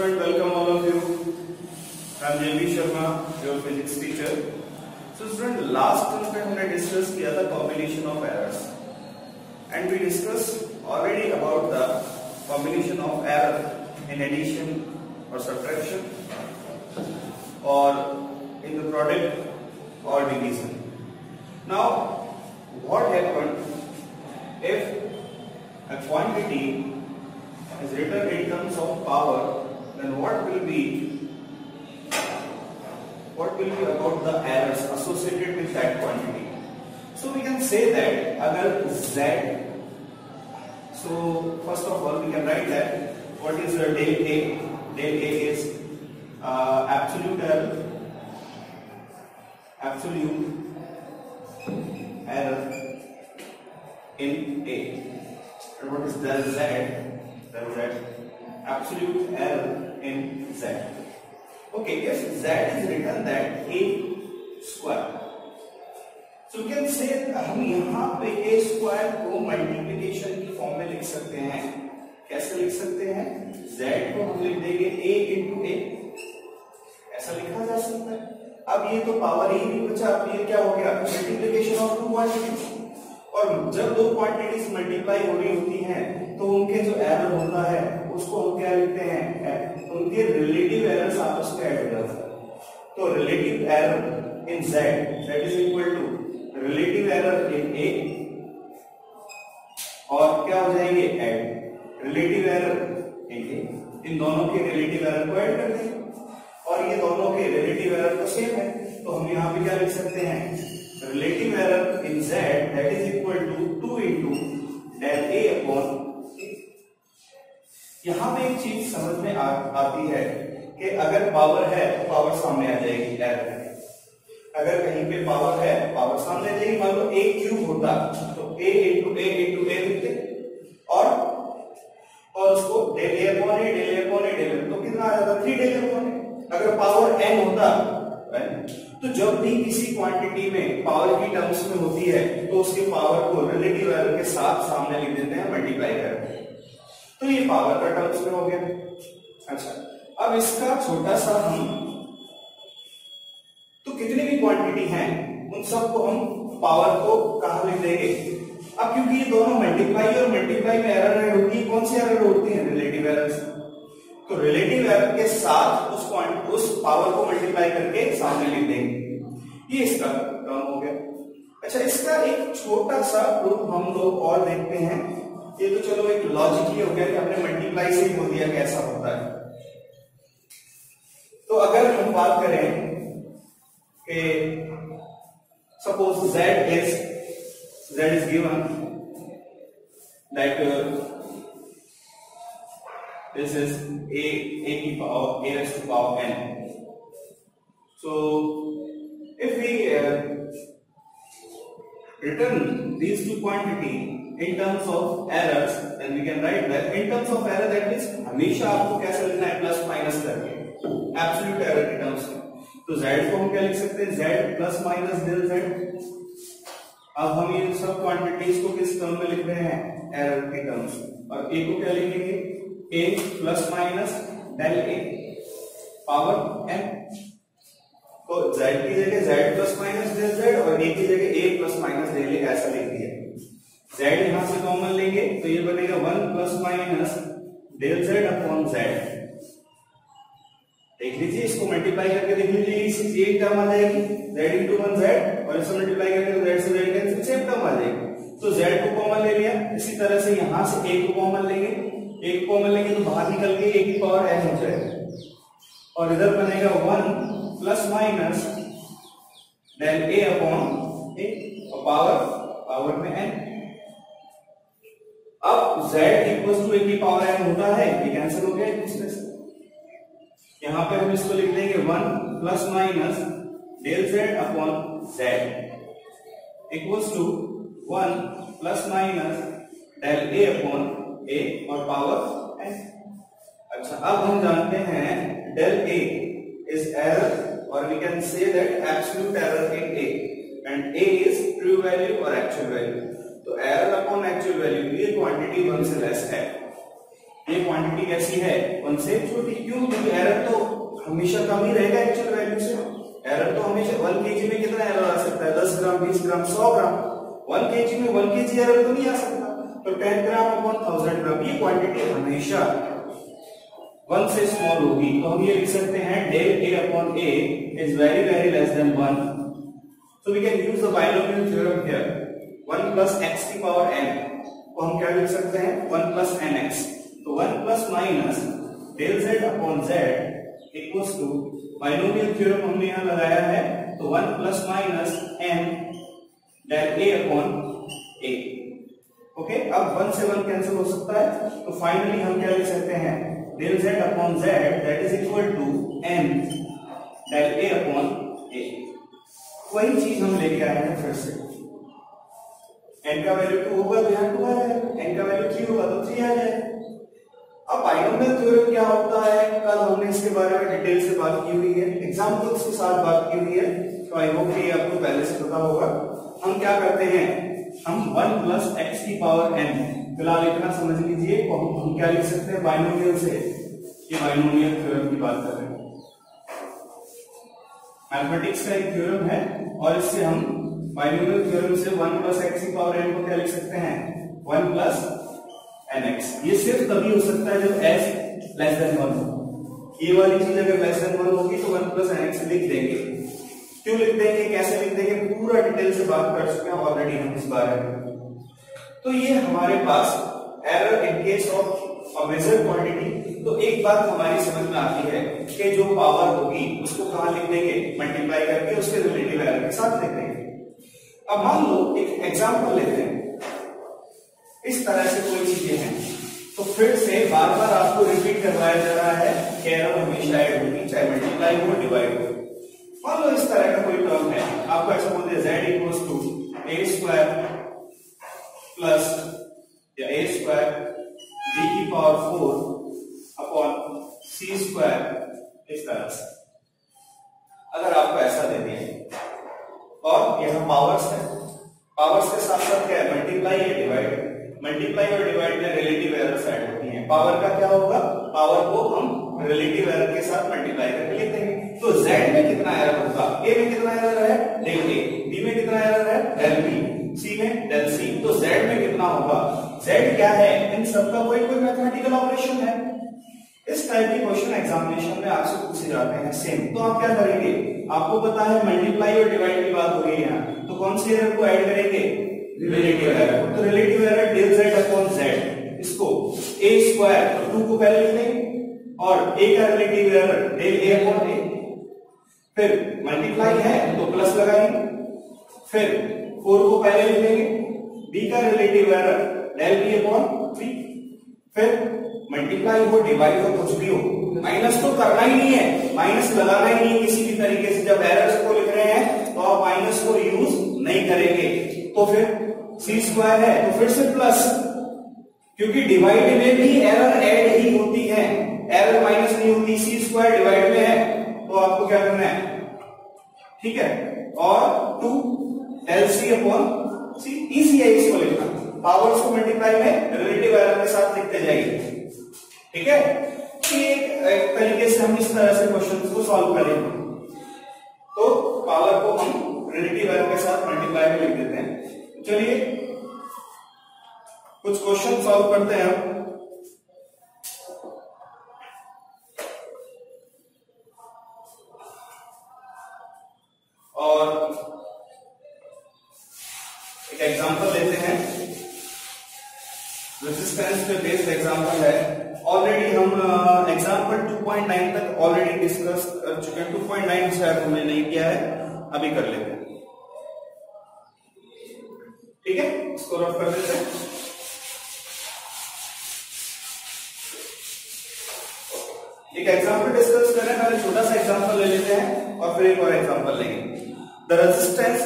student, welcome all of you. I am JB Sharma, your physics teacher. So student, last term पे हमने discuss किया था combination of errors, and we discussed already about the combination of error in addition or subtraction, or in the product or division. Now, what happened if a quantity is written in terms of power? Then what will be about the errors associated with that quantity? So we can say that agar z, so first of all we can write that what is the del A? Del A is absolute error in A, and what is del Z? Del Z, absolute error in Z. Okay, if Z is written that A square, so we can say हम यहाँ पे A square को multiplication की form में लिख सकते हैं. कैसे लिख सकते हैं? Z को हम लिख देंगे A into A, ऐसा लिखा जा सकता है. अब ये तो पावर ही नहीं बचा, अब ये क्या हो गया? Multiplication of two quantities. और जब दो क्वांटिटीज मल्टीप्लाई हो रही होती हैं तो उनके जो एरर होता है उसको हम क्या लिखते हैं? उनके रिलेटिव एरर्स आपस में ऐड हो जाते हैं. तो relative error in Z is equal to relative error in A, और क्या हो जाएंगे? Add relative error in A. इन दोनों के रिलेटिव एरर को ऐड कर देंगे, और ये दोनों के रिलेटिव एरर तो सेम है, तो हम यहाँ पे क्या लिख सकते हैं? Relative error in Z that is equal to 2 into del A upon. यहाँ पे एक चीज समझ में आती है कि अगर पावर है तो पावर सामने आ जाएगी एरर में. अगर कहीं पे पावर है पावर सामने आ जाएगी. मान लो A क्यूब होता तो A into A लिखते, और उसको del A अपॉन A तो कितना आ जाता? 3 del A अपॉन A. अगर पावर n होता तो जब भी किसी क्वांटिटी में पावर की टर्म्स में होती है तो उसके पावर को रिलेटिव एरर के साथ सामने लिख देते हैं मल्टीप्लाई करके. तो ये पावर का टर्म्स में हो गया. अच्छा, अब इसका छोटा सा हम तो कितनी भी क्वांटिटी हैं उन सबको हम पावर को कहां लिख देंगे? अब क्योंकि ये दोनों मल्टीप्लाई और मल्टीप्लाई में एरर होती है, कौन सी एरर होती है? Relative errors. तो रिलेटिव एरर के साथ उस पावर को मल्टीप्लाई करके सामने लिख देंगे. ये इसका टर्म हो गया. अच्छा, इसका एक छोटा सा प्रूफ हम लोग और देखते हैं. ये तो चलो एक लॉजिक ही हो गया कि हमने मल्टीप्लाई से ही बोल दिया कैसा होता है. तो अगर हम बात करें कि suppose z is given that this is a की power a raised to power n. So if we return these two quantity in terms of errors, then we can write that in terms of error, that means हमेशा आपको कैसे लिखना है? Plus minus करके absolute error के terms में. तो z को हम क्या लिख सकते हैं? z plus minus del z. अब हम इन सब क्वांटिटीज को किस टर्म में लिख रहे हैं? एरर के टर्म्स में. और a को क्या लिखेंगे? a plus minus del a power n. तो z की जगह z plus minus del z और a की जगह a plus minus del a ऐसा लिख दिया. z यहां से कॉमन लेंगे तो ये बनेगा 1 plus minus del z upon z. देख लीजिए, इसको मल्टीप्लाई करके देख लीजिए, इससे एक टर्म आ जाएगी z into 1z, और इसको मल्टीप्लाई करके तो z से z कैंसिल, सेम टर्म आ जाएगी. तो z को कॉमन ले लिया. इसी तरह से यहां से a को कॉमन लेंगे. a को कॉमन लेंगे तो बाहर निकल के a की पावर n हो जाएगा, और इधर बनेगा 1 plus minus del a upon a, और पावर में n. अब z इक्वल्स टू a की पावर n होता है, ये कैंसिल हो गया एक दूसरे से. यहां पे हम इसको लिख देंगे 1 plus minus del z upon z equals to 1 plus minus del a upon a और पावर n. अच्छा, अब हम जानते हैं डेल a इज एरर, और we can say that absolute error in a, and a is true value और actual value. तो error upon actual value, ये क्वांटिटी 1 से लेस है. ये क्वांटिटी कैसी है 1 से छोटी। क्यों? क्योंकि एरर तो हमेशा कम ही रहेगा एक्चुअल वैल्यू से। एरर तो हमेशा 1 kg में कितना एरर आ सकता है? 10 ग्राम, 20 ग्राम, 100 ग्राम। 1 kg में 1 kg एरर तो नहीं आ सकता। तो 10 ग्राम अपॉन 1000 ग्राम, ये क्वांटिटी हमेशा 1 से स्मॉल होगी। तो हम ये लिख सकते हैं del A upon A is very very less than 1. So we can use the binomial theorem here. 1 plus x की power n को हम क्या लिख सकते हैं? 1 plus nx. तो 1 plus minus del z upon z equals to binomial theorem हमने यहाँ लगाया है, तो 1 plus minus n del A upon A. Okay, अब 1 से 1 कैंसिल हो सकता है, तो फाइनली हम क्या लिख सकते हैं? del z upon z that is equal to n del A upon A. वही चीज हम लेके आए हैं फिर से। n का वैल्यू 2 होगा तो यहाँ 2 आ जाएगा, n का वैल्यू 3 होगा तो 3 आ जाएगा। अब बाइनोमियल थ्योरम क्या होता है, कल हमने इसके बारे में डिटेल से बात की हुई है, एग्जांपल्स के साथ बात की हुई है, तो आई होप कि आपको पहले से पता होगा। हम क्या करते हैं, हम 1 प्लस x की पावर n, फिलहाल इतना समझ लीजिए, तो हम क्या लिख सकते हैं बाइनोमियल से, ये बाइनोमियल थ्योरम की बात कर रहे हैं, मैथमेटिक्स का एक थ्योरम है, और इससे हम बाइनोमियल थ्योरम से 1 प्लस x की पावर n को क्या लिख सकते हैं? 1 प्लस nx। ये सिर्फ तभी हो सकता है जब s लेस देन 1 हो। ये वाली चीज अगर लेस देन 1 होगी तो 1 प्लस nx लिख देंगे। क्यों लिख देंगे, कैसे लिख देंगे, पूरा डिटेल से बात कर चुके हैं ऑलरेडी हम इस बारे में। तो ये हमारे पास error in case of a major quantity. तो एक बात हमारी समझ में आती है कि जो पावर होगी उसको कहां लिख देंगे? मल्टीप्लाई करके उसके रिलेटिव एरर के साथ लिख देंगे। अब मान लो एक एग्जांपल लेते हैं, इस तरह से कोई चीजें हैं, तो फिर से बार बार आपको रिपीट करवाया जा रहा है कि एरर हमेशा ऐड होगी, चाहे मल्टीप्लाई हो डिवाइड हो। मान लो इस तरह का कोई टर्म है, आपको ऐसा बोलते हैं z equals to a square plus या a स्क्वायर b की पावर 4 अपॉन c स्क्वायर, इस तरह से अगर आपको ऐसा दे दिया, और यहां पावर्स है, पावर्स के साथ साथ क्या है? मल्टीप्लाई या डिवाइड। मल्टीप्लाई और डिवाइड में रिलेटिव एरर्स ऐड होती हैं। पावर का क्या होगा? पावर को हम रिलेटिव एरर के साथ मल्टीप्लाई करके लिख देंगे। तो z में कितना एरर होगा? a में कितना एरर है? del a, b में कितना एरर है? del b, c में del c। तो z में कितना होगा? z क्या है? इन सबका कोई कोई मैथमेटिकल ऑपरेशन है। इस टाइप के क्वेश्चन एग्जामिनेशन में आपसे पूछे जाते हैं सेम। तो आप क्या करेंगे? आपको पता है मल्टीप्लाई और डिवाइड की बात हो रही है यहाँ, तो कौन से एरर को ऐड करेंगे? Relative error. तो relative error del z upon z, इसको a स्क्वायर, तो 2 को पहले लिख लेंगे, और a का relative error del a upon a, फिर मल्टीप्लाई है तो प्लस लगाएंगे, फिर 4 को पहले लिख लेंगे, b का relative error del b upon 3, फिर मल्टीप्लाई हो डिवाइड हो कुछ भी हो, माइनस तो करना ही नहीं है, माइनस लगाना ही नहीं किसी भी तरीके से। जब एरर्स को लिख रहे हैं तो आप माइनस को यूज नहीं करेंगे। तो फिर c स्क्वायर है तो फिर से प्लस, क्योंकि डिवाइड में भी एरर ऐड ही होती है, एरर माइनस नहीं होती। c स्क्वायर डिवाइड में है तो आपको क्या करना है? ठीक है, और 2 del c upon c, easy है इसको लिखना। पावर्स को मल्टीप्लाई में रिलेटिव एरर के साथ लिखते जाइए, ठीक है। एक तरीके से हम इस तरह से क्वेश्चन को सॉल्व करेंगे। तो पावर को हम रिलेटिव एरर के साथ मल्टीप्लाई में लिख देते हैं। चलिए कुछ क्वेश्चन सॉल्व करते हैं हम। और एक एग्जांपल लेते हैं, रेजिस्टेंस पे बेस्ड एग्जांपल है। ऑलरेडी हम एग्जांपल 2.9 तक ऑलरेडी डिस्कस कर चुके हैं। 2.9 शायद हमने नहीं किया है, अभी कर लेते हैं, ठीक है। इसको रफ कर देते हैं। एक एग्जांपल डिस्कस करें, पहले छोटा सा एग्जांपल ले लेते हैं और फिर एक और एग्जांपल लेंगे। The resistance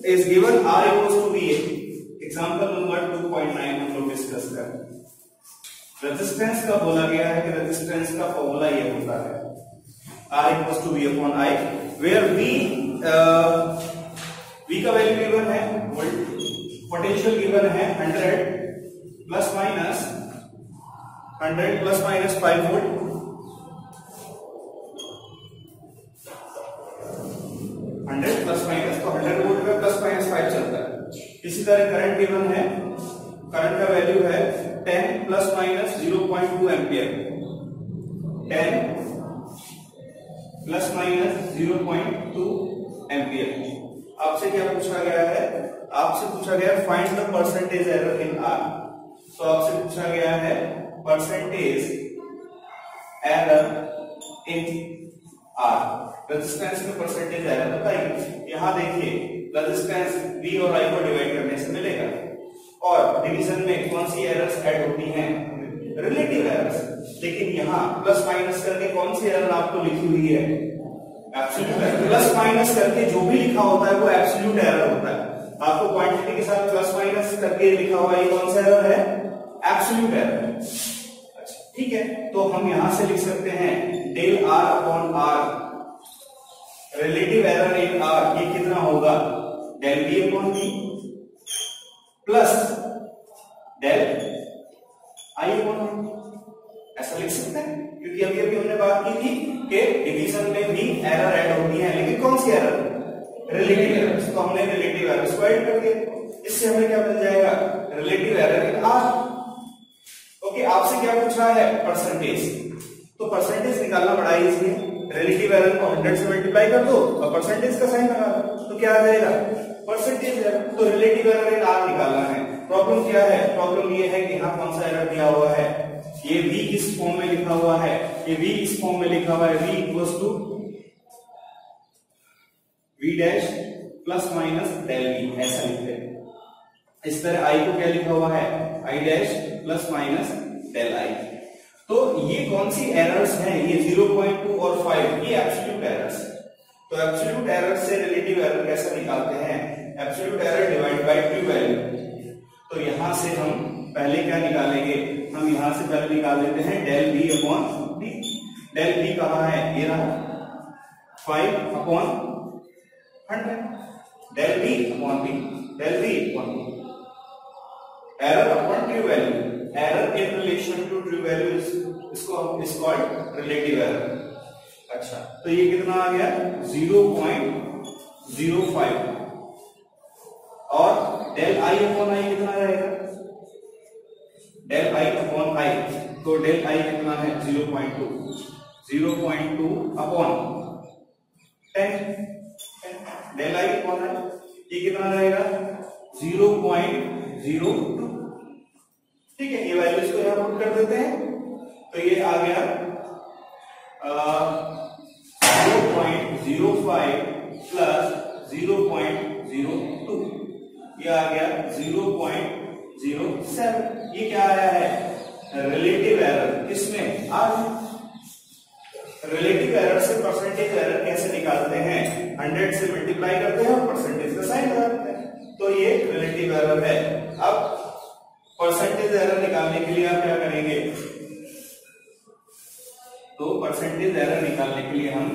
is given R equals to VA। Example number 2.9 हम लोग डिस्कस करें। रेजिस्टेंस का बोला गया है कि रेजिस्टेंस का फॉर्मूला ये होता है R equals to V upon I, where V का वैल्यू गिवन है, पोटेंशियल गिवन है 100 plus minus 100 plus minus 5 volt, 100 plus minus, तो 100 वोल्ट में प्लस माइनस 5 चलता है। इसी तरह करंट गिवन है, करंट का वैल्यू है 10 plus minus 0.2 ampere, 10 plus minus 0.2 ampere. आपसे क्या पूछा गया है? आपसे पूछा गया है find the percentage error in are. तो आपसे पूछा गया है percentage error in are, resistance में परसेंटेज एरर बताइए। यहां देखिए रेजिस्टेंस V और I को डिवाइड करने से मिलेगा, और डिवीजन में कौन सी एरर्स ऐड होती हैं? Relative errors. लेकिन यहाँ प्लस माइनस करके कौन सी एरर आपको लिखी हुई है? Absolute error. प्लस माइनस करके जो भी लिखा होता है वो एब्सोल्यूट एरर होता है। आपको क्वांटिटी के साथ प्लस माइनस करके लिखा हुआ ये कौन सा एरर है? Absolute error. अच्छा ठीक है, तो हम यहां से लिख सकते हैं del R upon R, relative error in R, ये कितना होगा? Del B upon B plus del I upon I. ऐसा लिख सकते हैं, क्योंकि अभी अभी हमने बात की थी कि डिवीजन में भी एरर ऐड होती है, लेकिन कौन सी एरर? Relative error. तो हमने रिलेटिव एरर्स को ऐड कर दिया, इससे हमें क्या मिल जाएगा? Relative error in are. Okay, आपसे क्या पूछ रहा है? परसेंटेज। तो परसेंटेज निकालना बड़ा इजी है, रिलेटिव एरर को 100 से मल्टीप्लाई कर दो और परसेंटेज का साइन लगा दो, तो क्या आ जाएगा? Percentage error. तो रिलेटिव एरर इन आर निकालना है। प्रॉब्लम क्या है? प्रॉब्लम ये है कि यहाँ कौन सा एरर दिया हुआ है? ये v किस फॉर्म में लिखा हुआ है? ये v इस फॉर्म में लिखा हुआ है, v इक्वल्स to v dash plus minus del v, ऐसा लिखते हैं। इस तरह i को क्या लिखा हुआ है? i dash plus minus del i। तो ये कौन सी एरर्स हैं? ये 0.2 और 5, ये एब्सोल्यूट एरर्स। तो एब्सोल्यूट एरर से रिलेटिव एरर कैसे निकालते हैं? Absolute error divide by true value. तो यहां से हम पहले क्या निकालेंगे? हम यहां से पहले निकाल लेते हैं del B upon B. Del B कहां है? ये रहा 5 upon 100, del B upon B, del B upon B. Error upon true value, error in relation to true value is called relative error. अच्छा, तो ये कितना आ गया? 0.05, और डेल आई अपॉन आई कितना रहेगा? डेल आई अपॉन आई, तो डेल आई कितना है? 0.2, 0.2 upon 10, del I upon I ये कितना रहेगा? 0.02। ठीक है, ये वैल्यूज को यहां पुट कर देते हैं, तो ये आ गया 0.05 प्लस 0.02, ये आ गया 0.07। ये क्या आया है? Relative error. किसमें? आर। रिलेटिव एरर से परसेंटेज एरर कैसे निकालते हैं? 100 से मल्टीप्लाई करते हैं और परसेंटेज का साइन लगाते हैं, तो ये रिलेटिव एरर है। अब परसेंटेज एरर निकालने के लिए आप क्या करेंगे? तो परसेंटेज एरर निकालने के लिए हम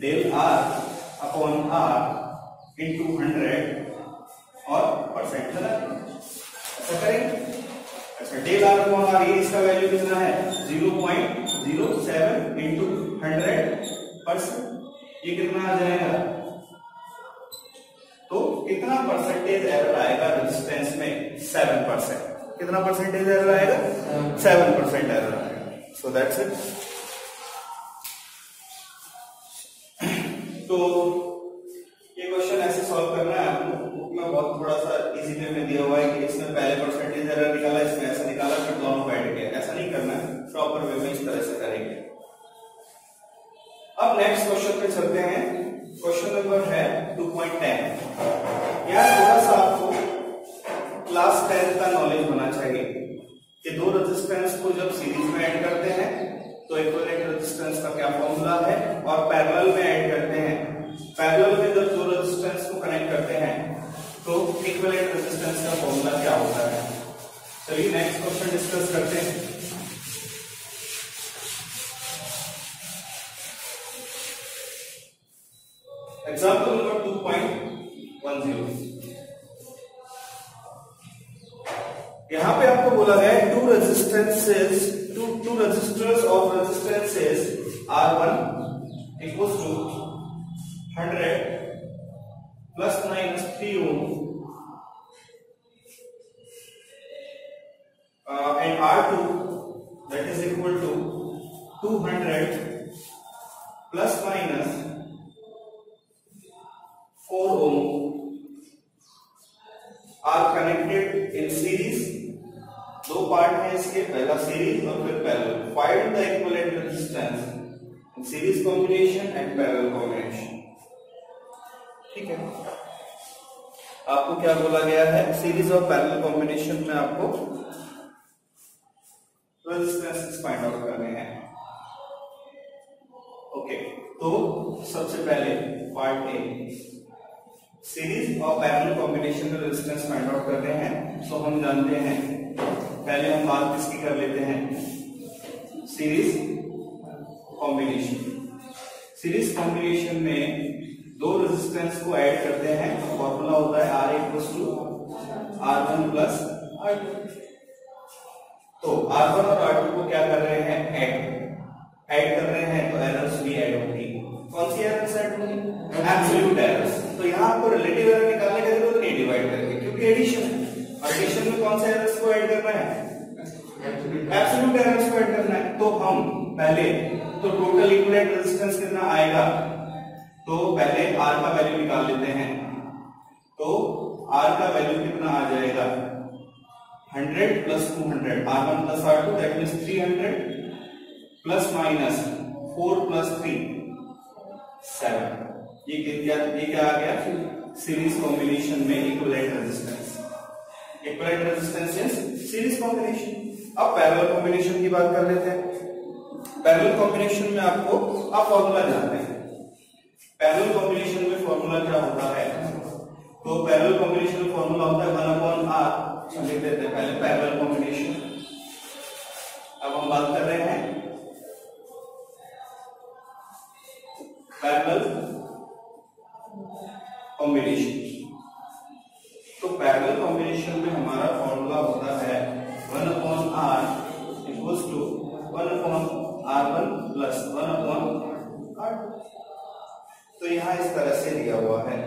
del R upon R into 100 और परसेंट लगाएंगे, ऐसा करेंगे। अच्छा, डेल आर अपॉन आर, ये इसका वैल्यू कितना है? 0.07 इंटू 100%, ये कितना आ जाएगा? तो कितना परसेंटेज एरर आएगा रेजिस्टेंस में? 7%। कितना परसेंटेज एरर आएगा? 7% एरर आएगा। So that's it. तो ये क्वेश्चन ऐसे सॉल्व करना है आपको। बुक में बहुत थोड़ा सा इजी वे में दिया हुआ है कि इसमें पहले परसेंटेज एरर निकाला, इसमें ऐसा निकाला, फिर दोनों को ऐड किया। ऐसा नहीं करना है, प्रॉपर वे में इस तरह से करेंगे। अब नेक्स्ट क्वेश्चन पे चलते हैं। क्वेश्चन नंबर है 2.10। यार थोड़ा सा आपको क्लास 10 का नॉलेज होना चाहिए कि दो रेजिस्टेंस को जब सीरीज में ऐड करते हैं तो इक्विवेलेंट रेजिस्टेंस का क्या फॉर्मूला है, और पैरेलल में ऐड करते हैं, पैरेलल में जब दो रेजिस्टेंस को कनेक्ट करते हैं तो इक्विवेलेंट रेजिस्टेंस का फॉर्मूला क्या होता है। चलिए नेक्स्ट क्वेश्चन डिस्कस करते हैं। Example number 2.10। यहां पे आपको बोला गया है two resistances, two two resistors of resistances R1 equals to 100 plus minus 3 ohm and R2 that is equal to 200 plus minus 4 ohm are connected in series. दो part है इसके, पहला सीरीज और फिर parallel. Find the equivalent resistance in series combination and parallel combination. ठीक है, आपको क्या बोला गया है, सीरीज और पैरेलल कॉम्बिनेशन में आपको रेजिस्टेंस फाइंड आउट करने हैं. ओके, तो सबसे पहले पार्ट ए, सीरीज और पैरेलल कॉम्बिनेशन में रेजिस्टेंस फाइंड आउट कर रहे हैं. तो हम जानते हैं, पहले हम बात किसकी कर लेते हैं, सीरीज कॉम्बिनेशन. सीरीज कॉम्बिनेशन में दो रेजिस्टेंस को ऐड करते हैं तो फॉर्मूला होता है R equals to R1 plus R2. तो R1 और R2 को क्या कर रहे हैं, ऐड कर रहे हैं, तो एरर्स भी ऐड होंगी. कौन सी एरर्स ऐड होंगी, एब्सोल्यूट एरर्स. तो यहाँ आपको रिलेटिव एरर निकालने की जरूरत नहीं डिवाइड करके, क्योंकि एडिशन है. एडिशन में कौन से एरर्स को ऐड करना है, एब्सोल्यूट एरर्स को ऐड करना है. तो हम पहले तो टोटल इक्विवेलेंट रेजिस्टेंस कितना आएगा, तो पहले R का वैल्यू निकाल लेते हैं. तो R का वैल्यू कितना आ जाएगा, 100 plus 200, R1 plus R2 that means 300 plus minus 4 plus 3 7. ये क्या आ गया, सीरीज कॉम्बिनेशन में equivalent resistance. Equivalent resistance is series combination. अब पैरेलल कॉम्बिनेशन की बात कर लेते हैं. पैरेलल कॉम्बिनेशन में आपको आप फॉर्मूला जानते हैं. पैरेलल कॉम्बिनेशन में फॉर्मूला क्या होता है, तो पैरेलल कॉम्बिनेशन में फॉर्मूला होता है 1/R. लिख देते हैं पहले पैरेलल कॉम्बिनेशन. अब हम बात कर रहे हैं पैरेलल कॉम्बिनेशन. तो पैरेलल कॉम्बिनेशन में हमारा फॉर्मूला होता है 1/R equals to 1/R1 plus 1/R2. तो यहाँ इस तरह से दिया हुआ है.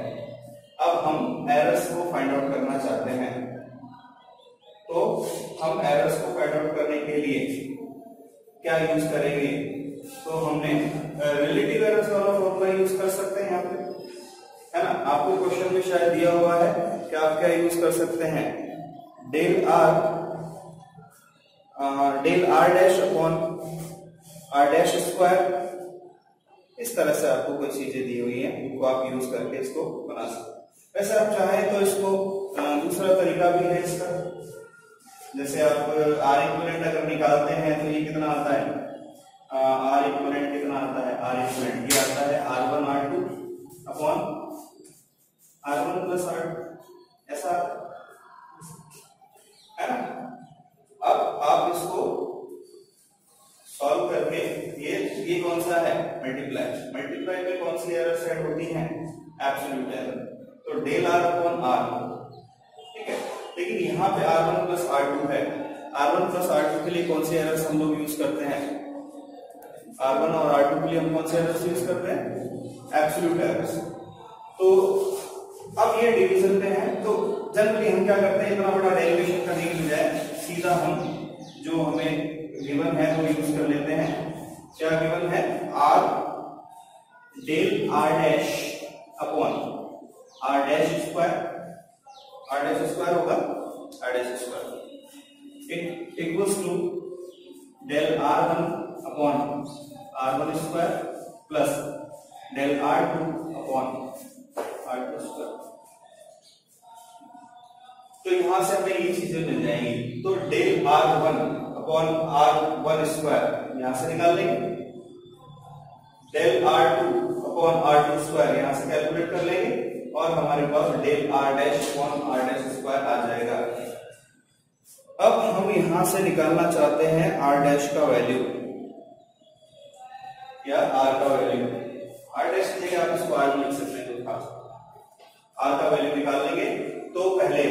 अब हम एरर्स को फाइंड आउट करना चाहते हैं. तो हम एरर्स को फाइंड आउट करने के लिए क्या यूज करेंगे, तो हमने रिलेटिव एरर्स वाला फॉर्मूला यूज कर सकते हैं यहाँ पे, है ना. आपको क्वेश्चन में शायद दिया हुआ है कि आप क्या यूज कर सकते हैं, del R dash upon R dash square. इस तरह से आपको कुछ चीजें दी हुई हैं, उनको आप यूज करके इसको बना सकते हैं. वैसे आप चाहें तो इसको दूसरा तरीका भी है इसका. जैसे आप R इक्विवेलेंट अगर निकालते हैं तो ये कितना आता है, R इक्विवेलेंट कितना आता है, R इक्विवेलेंट ये आता है R1 R2 upon R1 plus R2, ऐसा है ना. अब आप इसको सॉल्व करके ये कौन सा है, मल्टीप्लाई में कौन सी एरर्स ऐड होती हैं, एब्सोल्यूट एरर. तो डेल R अपॉन R. ठीक है, लेकिन यहाँ पे R1 प्लस R2 है. R1 प्लस R2 के लिए कौन सी एरर्स हम लोग यूज करते हैं, R1 और R2 के लिए हम कौन से एरर्स यूज करते हैं, एब्सोल्यूट एरर्स. तो अब ये डिवीजन पे है, तो जनरली हम क्या करते हैं, इतना बड़ा डेरिवेशन करने की बजाय सीधा हम जो हमें गिवन है वो यूज कर लेते हैं. क्या गिवन है, R del R dash upon R dash square. R dash square होगा R dash square equals to del R1 upon R1 square plus del R2 upon R2 square. तो यहां से हमें ये चीजें मिल जाएंगी. तो del R1 upon R1 square यहां से निकाल लेंगे, del R2 upon R2 square यहां से कैलकुलेट कर लेंगे, और हमारे पास del R dash upon R dash square आ जाएगा. अब हम यहां से निकालना चाहते हैं R डैश का वैल्यू, या R का वैल्यू. R डैश की जगह आप इसको R लिख सकते हैं, R का वैल्यू निकाल लेंगे. तो पहले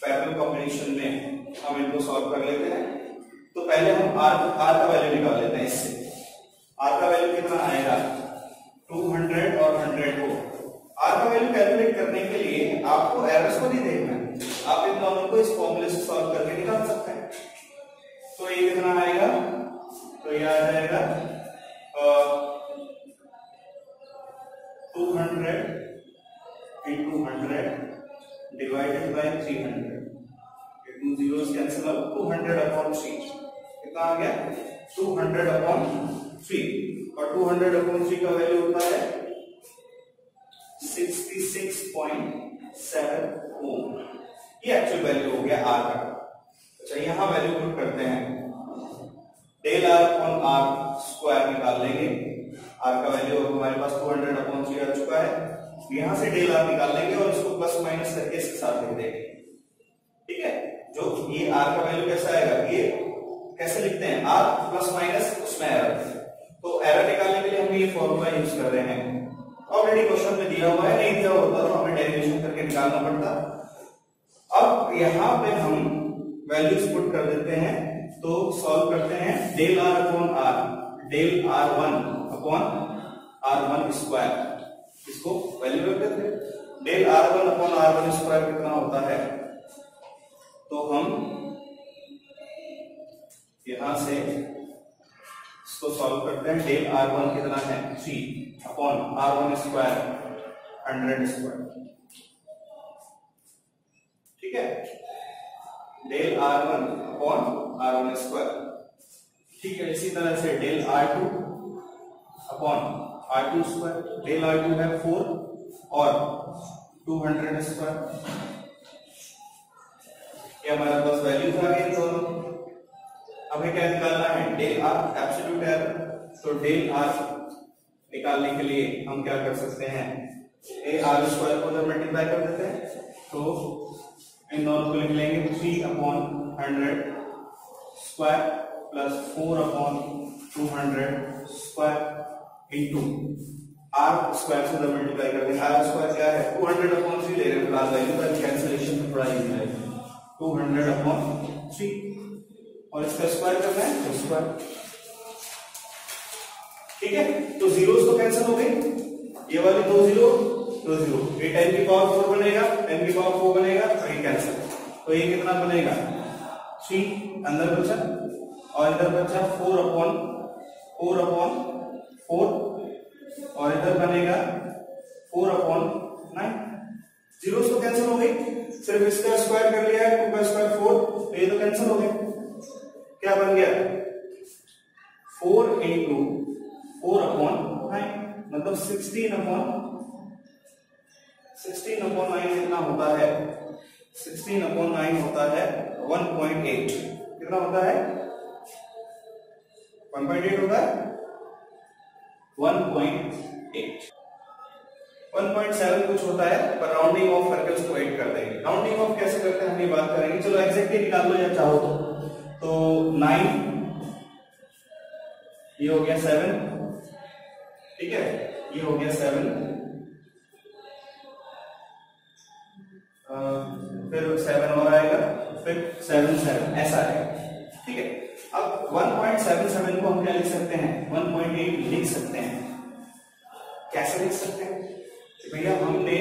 पैरेलल कॉम्बिनेशन में हम इनको सॉल्व कर लेते हैं. तो पहले हम आर का वैल्यू निकाल लेते हैं इससे। आर का वैल्यू कितना आएगा 200 और 100 को। आर का वैल्यू कैलकुलेट करने के लिए आपको एरर्स को नहीं देखना है, आप इन दोनों को इस फॉर्मूले से सॉल्व करके निकाल सकते हैं। तो ये कितना आएगा, तो ये आ जाएगा 200 into 100 divided by 300। ये 2 zeros कैंसिल हो, 200/3 कितना आ गया 200/3, और 200/3 का वैल्यू होता है 66.7 ओम। ये एक्चुअल वैल्यू हो गया आर का। अच्छा यहां वैल्यू पुट करते हैं, del R upon R square निकाल लेंगे। आर का वैल्यू हमारे पास 200/3 आ चुका है, यहां से डेल आर निकाल लेंगे और इसको प्लस माइनस करके इसके साथ लिख देंगे। ठीक है, जो ये आर का वैल्यू कैसा आएगा, ये कैसे लिखते हैं आर प्लस माइनस उसमें एरर, तो एरर निकालने के लिए हम ये फॉर्मूला यूज कर रहे हैं। ऑलरेडी क्वेश्चन में दिया हुआ है, नहीं दिया होता तो हमें डेरिवेशन करके निकालना पड़ता। अब यहां पे हम वैल्यूज पुट कर देते हैं, तो सॉल्व करते हैं del R upon R, del R1 upon R1 square, इसको वैल्यू रख देते हैं। Del R1 upon R1 square कितना होता है, तो हम यहां से इसको सॉल्व करते हैं। डेल R1 कितना है 3 अपॉन R1 स्क्वायर 100 स्क्वायर। ठीक है, del R1 upon R1 square. ठीक है, इसी तरह से del R2 upon R2 square, del R2 है 4 और 200 स्क्वायर। ये हमारे पास वैल्यूज आ गई दोनों। हमें क्या निकालना है, डेल आर एब्सोल्यूट एरर। तो डेल आर निकालने के लिए हम क्या कर सकते हैं, ए आर स्क्वायर को जब मल्टीप्लाई कर देते हैं तो इन दोनों को लिख लेंगे 3/100 स्क्वायर प्लस 4/200 स्क्वायर इंटू आर स्क्वायर से जब मल्टीप्लाई कर देंगे। आर स्क्वायर क्या है 200/3 ले रहे हैं फिलहाल वैल्यू, पर कैंसिलेशन में थोड़ा इजी है। 200/3 और इसका स्क्वायर करना है तो स्क्वायर। ठीक है, तो जीरोस तो कैंसिल हो गई, ये वाली 2 जीरो 2 जीरो, ये 10 की पावर 4 बनेगा, 10 की पावर 4 बनेगा, तो ये कैंसिल। तो ये कितना बनेगा 3 अंदर बचा और इधर बचा 4/4 और इधर बनेगा 4/9। जीरोस तो कैंसिल हो गई, सिर्फ इसका स्क्वायर कर लिया है, 2 का स्क्वायर 4, तो ये तो कैंसिल हो गया। क्या बन गया 4 into 4/9 मतलब 16/9 कितना होता है, 16/9 होता है 1.8। कितना होता है 1.8 होता है 1.8। 1.7 कुछ होता है, पर राउंडिंग ऑफ सर्कल्स को ऐड कर देंगे। राउंडिंग ऑफ कैसे करते हैं हम ये बात करेंगे। चलो एग्जैक्टली निकाल लो या चाहो तो 9 ये हो गया 7। ठीक है, ये हो गया 7, फिर 7 और आएगा, फिर 7 ऐसा आएगा। ठीक है, अब 1.77 को हम क्या लिख सकते हैं 1.8 लिख सकते हैं। कैसे लिख सकते हैं भैया, हमने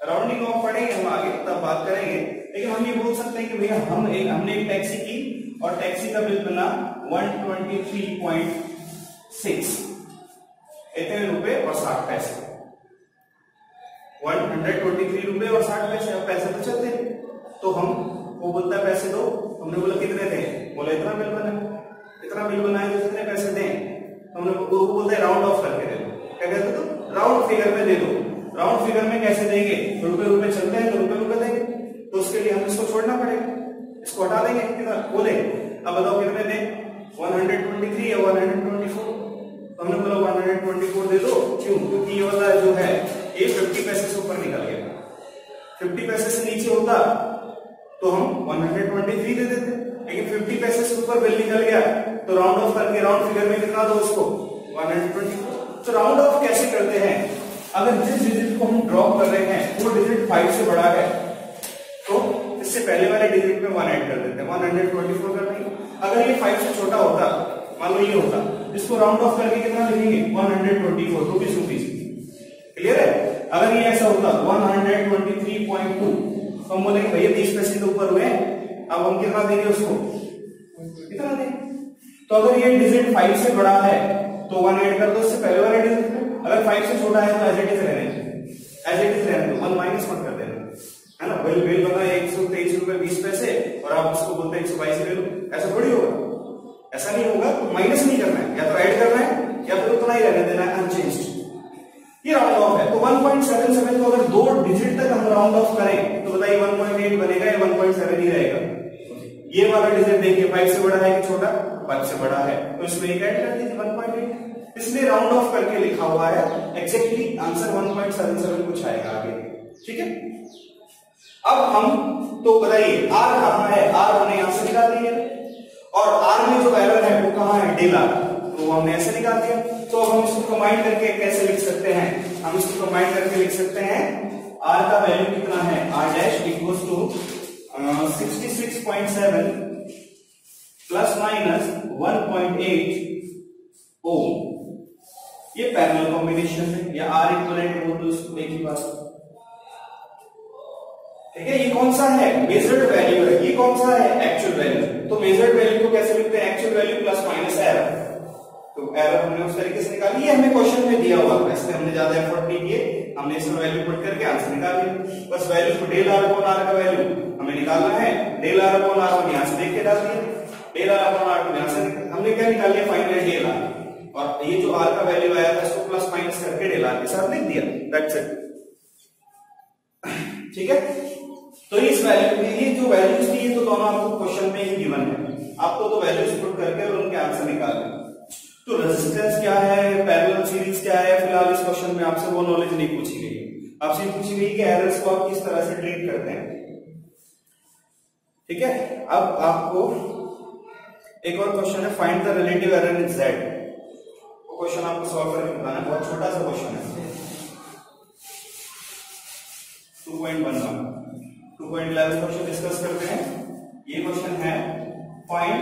राउंडिंग ऑफ पढ़ेंगे हम आगे तब बात करेंगे, लेकिन हम ये बोल सकते हैं कि भैया हमने एक टैक्सी की और टैक्सी का बिल बना 123.6 इतने रुपए और 60 पैसे, 123 रुपए और 60 पैसे। अब पैसे तो चलते, तो हम वो बोलता है पैसे दो, हमने बोला कितने थे, बोला इतना बिल बना, इतना बिल बनाए तो कितने पैसे दें, हमने वो बोलते हैं राउंड ऑफ करके दे दो। क्या कहते तो राउंड फिगर में दे दो। राउंड फिगर में कैसे देंगे, रुपए चलते हैं तो रुपए देंगे, तो उसके लिए हम इसको छोड़ना पड़ेगा, इसको हटा देंगे। कितना बोले, अब बताओ कितने दें 123 या 124, तो हमने बोला 124 दे दो। क्यों, क्योंकि ये वाला जो है ये 50 पैसे से ऊपर निकल गया, 50 पैसे से नीचे होता तो हम 123 दे देते, लेकिन 50 पैसे से ऊपर बिल निकल गया तो राउंड ऑफ करके राउंड फिगर में कितना दो उसको 124। तो राउंड ऑफ कैसे करते हैं, अगर जिस डिजिट को हम ड्रॉप कर रहे हैं वो डिजिट 5 से बड़ा है तो इससे पहले वाले डिजिट में 1 ऐड कर देते हैं, 124 कर देंगे। अगर ये 5 से छोटा होता, मान लो ये होता, इसको राउंड ऑफ करके कितना लिखेंगे 124 रुपीज। क्लियर है? अगर ये ऐसा होता 123.2 तो हम बोलेंगे भैया 30 पैसे तो ऊपर हुए, अब हम कितना देंगे उसको, कितना देंगे। तो अगर ये डिजिट 5 से बड़ा है तो 1 ऐड कर दो उससे पहले वाला डिजिट में, अगर 5 से छोटा है तो एज इट इज रहने दो, 1 माइनस मत कर देना, है ना। बिल बना 123 रुपए 20 पैसे और आप उसको बोलते हैं 122 ले लो, ऐसा थोड़ी होगा, ऐसा नहीं होगा। तो माइनस नहीं करना है, या तो ऐड करना है या फिर उतना ही रहने देना है अनचेंज्ड। ये राउंड ऑफ है, तो 1.77 को अगर 2 डिजिट तक हम राउंड ऑफ करें तो बताइए 1.8 बनेगा या 1.7 ही रहेगा। ये वाला डिजिट देखिए 5 से बड़ा है कि छोटा, 5 से बड़ा है, तो इसमें एक ऐड कर दीजिए 1.8, इसलिए राउंड ऑफ करके लिखा हुआ है, एग्जैक्टली आंसर 1.77 कुछ आएगा आगे। ठीक है, अब हम तो बताइए r कहां है, r हमने यहां से निकाल दिया और r में जो एरर है वो कहां है, डेल r, तो हमने ऐसे निकाल दिया। तो अब हम इसको कंबाइन करके कैसे लिख सकते हैं, हम इसको कंबाइन करके लिख सकते हैं, r का वैल्यू कितना है, r dash equals to 66.7 plus minus 1.8 ohm. ये पैरेलल कॉम्बिनेशन है, या R इक्विवेलेंट बोल दो इसको, एक ही बात। ठीक है, ये कौन सा है, मेजर्ड वैल्यू है, ये कौन सा है, एक्चुअल वैल्यू। तो मेजर्ड वैल्यू को कैसे लिखते हैं, actual value plus minus error. तो एरर हमने उस तरीके से निकाली, ये हमें क्वेश्चन में दिया हुआ है, इसलिए हमने ज्यादा एफर्ट नहीं किए, हमने इसमें वैल्यू पुट करके आंसर निकाल लिया। बस वैल्यू को डेल r अपॉन r का वैल्यू हमें निकालना है, डेल r अपॉन r को यहां से देख के डाल दिया, डेल r अपॉन r को यहां से हमने क्या निकाल लिया, फाइनल डेल r, और ये जो r का वैल्यू आया था इसको प्लस माइनस करके डेल r के साथ लिख दिया, दैट्स इट। ठीक है, तो इस वैल्यू में ये जो वैल्यूज थी ये तो दोनों आपको क्वेश्चन में ही गिवन है, आपको तो वैल्यूज पुट करके और उनके आंसर निकालने। तो रेजिस्टेंस क्या है, पैरेलल सीरीज क्या है, फिलहाल इस क्वेश्चन में आपसे वो नॉलेज नहीं पूछी गई, आपसे पूछी गई कि एरर्स को आप किस तरह से ट्रीट करते हैं। ठीक है, अब आपको एक और क्वेश्चन है, find the relative error in Z। वो क्वेश्चन आपको सॉल्व करके बताना है, बहुत छोटा सा क्वेश्चन है, 2.11 2.11 क्वेश्चन डिस्कस करते हैं। ये क्वेश्चन है, find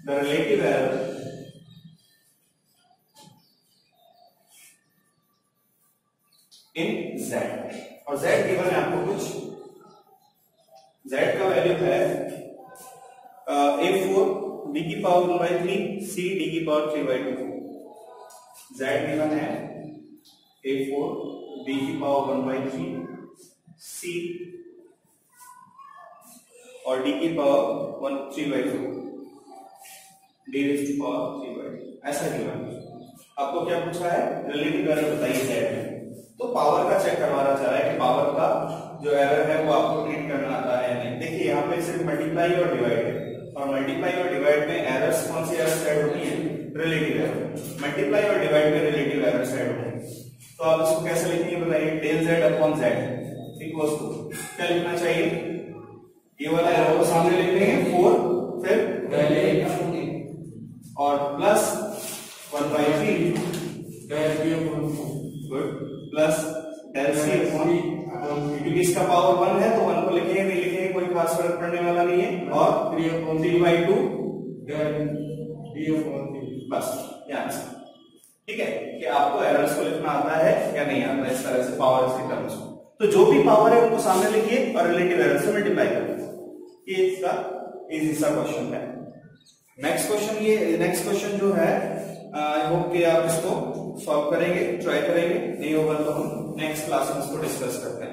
the relative error in Z, और Z गिवन है आपको कुछ, Z का वैल्यू है A4 d की पावर 1/3 C d की पावर 3/2। Z गिवन है A4 d की पावर 1/3 C और d की power 3/2 d raise to power 3/2, ऐसा गिवन है। आपको क्या पूछा है, रिलेटिव एरर बताइए Z में। तो पावर का चेक करवाना चाह रहा है कि पावर का जो एरर है वो आपको ट्रीट करना आता है या नहीं। देखिए यहाँ पे सिर्फ मल्टीप्लाई और डिवाइड है, और मल्टीप्लाई और डिवाइड में एरर्स कौन सी एरर्स ऐड होती है, रिलेटिव एरर। मल्टीप्लाई और डिवाइड में रिलेटिव एरर्स ऐड होते हैं, तो आप इसको कैसे लिखेंगे बताइए, del Z upon Z equals to क्या लिखना चाहिए, ये वाला एरर को सामने लिख देंगे 4 फिर और plus 1/3 plus del C upon, क्योंकि इसका पावर 1 है तो 1 को लिखेंगे, नहीं लिखेंगे कोई खास फर्क पड़ने वाला नहीं है, और 3/2 बस यहाँ से। ठीक है, कि आपको एरर्स को लिखना आता है या नहीं आता है, इस तरह से पावर के टर्म्स में। तो जो भी पावर है उनको सामने लिखिए और रिलेटिव एरर से मल्टीप्लाई करिए, ये इसका इजी सा क्वेश्चन है। नेक्स्ट क्वेश्चन जो है, आई होप कि आप इसको सॉल्व करेंगे, ट्राई करेंगे, नहीं होगा तो हम नेक्स्ट क्लास में इसको डिस्कस करते हैं।